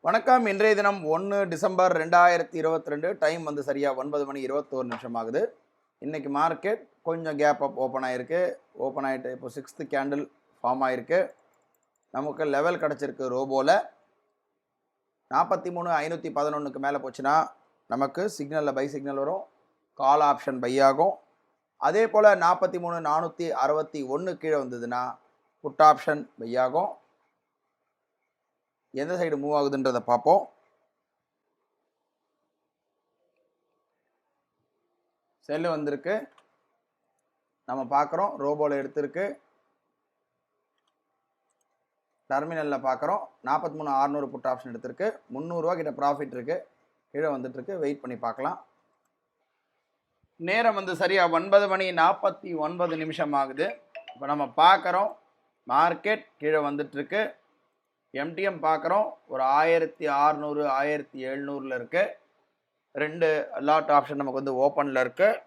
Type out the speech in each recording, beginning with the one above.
வணக்கம். இன்றைய தினம் 1 டிசம்பர் 2022. டைம் வந்து சரியாக 9 மணி 21 நிமிஷம் ஆகுது. இன்றைக்கி மார்க்கெட் கொஞ்சம் கேப் அப் ஓப்பன் ஆகிருக்கு. ஓப்பன் ஆகிட்டு இப்போ 6th கேண்டில் ஃபார்ம் ஆகிருக்கு. நமக்கு லெவல் கிடச்சிருக்கு ரோபோவில் 43,511க்கு மேலே போச்சுன்னா நமக்கு சிக்னலில் பை சிக்னல் வரும், கால் ஆப்ஷன் பை ஆகும். அதே போல் 43,461 கீழே வந்ததுன்னா புட் ஆப்ஷன் பை ஆகும். எந்த சைடு மூவ் ஆகுதுன்றதை பார்ப்போம். செல்லு வந்திருக்கு, நம்ம பார்க்குறோம். ரோபோவில் எடுத்திருக்கு, டெர்மினலில் பார்க்குறோம். 43,600 புட் ஆப்ஷன் எடுத்திருக்கு. 300 ரூபா கிட்ட ப்ராஃபிட் இருக்குது. கீழே வந்துட்டுருக்கு. வெயிட் பண்ணி பார்க்கலாம். நேரம் வந்து சரியாக 9 மணி 49 நிமிஷம் ஆகுது. இப்போ நம்ம பார்க்குறோம் மார்க்கெட் கீழே வந்துட்டுருக்கு. எம்டிஎம் பார்க்குறோம் ஒரு 1600 1700 இருக்குது. 2 லாட் ஆப்ஷன் நமக்கு வந்து ஓப்பனில் இருக்குது.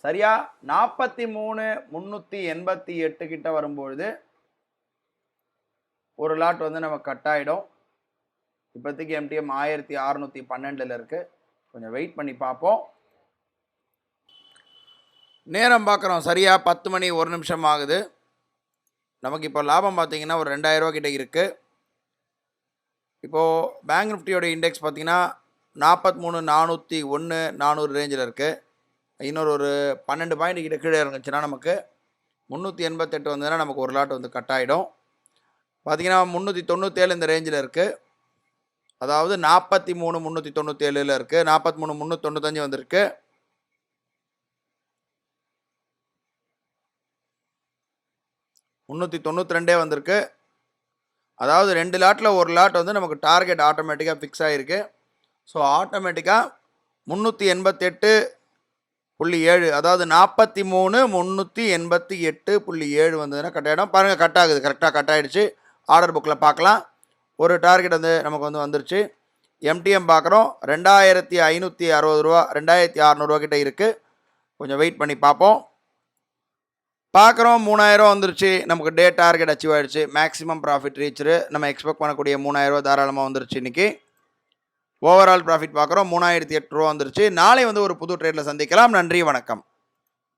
சரியாக 43,388 கிட்ட வரும்பொழுது ஒரு லாட் வந்து நமக்கு கட் ஆகிடும். இப்போதைக்கு எம்டிஎம் 1612 இருக்குது. கொஞ்சம் வெயிட் பண்ணி பார்ப்போம். நேரம் பார்க்குறோம் சரியாக 10 மணி 1 நிமிஷம் ஆகுது. நமக்கு இப்போ லாபம் பார்த்தீங்கன்னா ஒரு 2000 ரூபா கிட்ட இருக்குது. இப்போது பேங்க் நிஃப்டியோட இண்டெக்ஸ் பார்த்தீங்கன்னா 43,401 400 ரேஞ்சில் இருக்குது. இன்னொரு ஒரு 12 பாயிண்ட் கிட்ட கீழே இறங்குச்சுன்னா நமக்கு 388 வந்ததுன்னா நமக்கு ஒரு லாட் வந்து கட் ஆகிடும். பார்த்தீங்கன்னா 397 இந்த ரேஞ்சில் இருக்குது. அதாவது 43,397 இருக்குது. 43,395 வந்திருக்கு. $392 வந்திருக்கு. அதாவது 2 லாட்டில் ஒரு லாட் வந்து நமக்கு டார்கெட் ஆட்டோமேட்டிக்காக ஃபிக்ஸ் ஆகிருக்கு. ஸோ ஆட்டோமேட்டிக்காக 388.7 அதாவது 43,388.7 வந்ததுன்னா கட் ஆகிடும். பாருங்கள், கட் ஆகுது, கரெக்டாக கட் ஆகிடுச்சு. ஆர்டர் புக்கில் பார்க்கலாம். ஒரு டார்கெட் வந்து நமக்கு வந்து வந்துருச்சு. எம்டிஎம் பார்க்குறோம் 2,560 ரூபா 2,600 ரூபா கிட்ட இருக்குது. கொஞ்சம் வெயிட் பண்ணி பார்ப்போம். பார்க்குறோம் 3000 வந்துருச்சு. நமக்கு டே டார்கெட் அச்சீவ் ஆகிடுச்சு. Maximum profit reach. நம்ம எக்ஸ்பெக்ட் பண்ணக்கூடிய 3000 ரூபா தாராளமாக வந்துருச்சு. இன்றைக்கி ஓவரால் ப்ராஃபிட் பார்க்குறோம் 3008 ரூபா வந்துருச்சு. நாளை வந்து ஒரு புது ட்ரேடில் சந்திக்கலாம். நன்றி, வணக்கம்.